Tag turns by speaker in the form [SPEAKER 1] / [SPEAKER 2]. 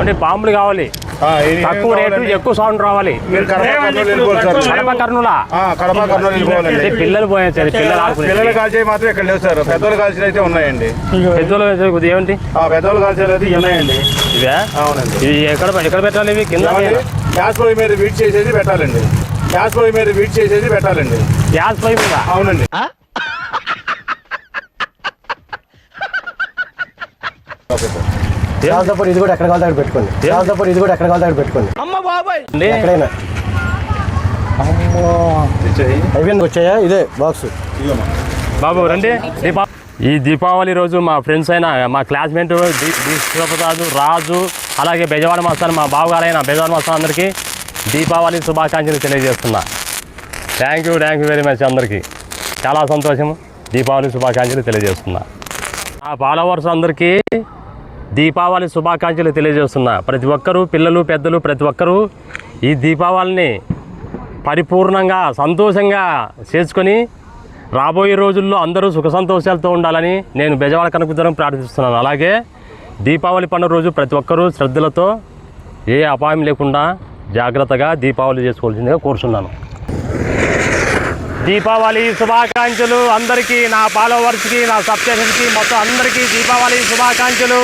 [SPEAKER 1] అంటే బాంబులు కావాలి, తక్కువ రేటు ఎక్కువ సౌండ్ రావాలి. కడప కర్నూలా పిల్లలు పోయారు,
[SPEAKER 2] పిల్లలు కాల్చే మాత్రం ఇక్కడ లేవు సార్. పెద్దలు కాల్చిన అయితే ఉన్నాయండి.
[SPEAKER 1] పెద్దలు ఏమిటి
[SPEAKER 2] పెద్దలు కాల్చేది అయితే ఉన్నాయండి.
[SPEAKER 1] ఇవే
[SPEAKER 2] అవునండి.
[SPEAKER 1] ఇవి ఎక్కడ పెట్టాలి? ఇవి కింద
[SPEAKER 2] గ్యాస్ పొయ్యి మీద వీట్ చేసేది పెట్టాలండి. గ్యాస్ పొయ్యి మీద వీట్ చేసేది పెట్టాలండి.
[SPEAKER 1] గ్యాస్ పొయ్యి మీద?
[SPEAKER 2] అవునండి.
[SPEAKER 3] ఇది కూడా ఎక్కడ కావాలి పెట్టుకోండి. ఇది కూడా ఎక్కడ కావాలి పెట్టుకోండి.
[SPEAKER 1] అమ్మ బాబాయ్
[SPEAKER 3] ఎక్కడైనా అయిపోయింది. వచ్చాయా? ఇదే బాక్స్
[SPEAKER 1] బాబు రండి. ఈ దీపావళి రోజు మా ఫ్రెండ్స్ అయినా మా క్లాస్మేట్ శివప్రసాద్, రాజు, అలాగే బెజవాడ మస్తాన్, మా బావగారైన బెజవాడ మస్తాన్ అందరికీ దీపావళి శుభాకాంక్షలు తెలియజేస్తున్నా. Thank you very much. అందరికీ చాలా సంతోషం. దీపావళి శుభాకాంక్షలు తెలియజేస్తున్నా. ఆ ఫాలోవర్స్ అందరికీ దీపావళి శుభాకాంక్షలు తెలియజేస్తున్నా. ప్రతి ఒక్కరూ, పిల్లలు పెద్దలు ప్రతి ఒక్కరూ ఈ దీపావళిని పరిపూర్ణంగా సంతోషంగా చేసుకొని రాబోయే రోజుల్లో అందరూ సుఖ సంతోషాలతో ఉండాలని నేను బెజవాడ కనకదుర్గం ప్రార్థిస్తున్నాను. అలాగే దీపావళి పండుగ రోజు ప్రతి ఒక్కరూ శ్రద్ధలతో ఏ అపాయం లేకుండా జాగ్రత్తగా దీపావళి చేసుకోవాల్సిందిగా కోరుతున్నాను. దీపావళి శుభాకాంక్షలు అందరికీ, నా ఫాలోవర్స్కి, నా సబ్స్క్రైబర్స్కి, మొత్తం అందరికీ దీపావళి శుభాకాంక్షలు.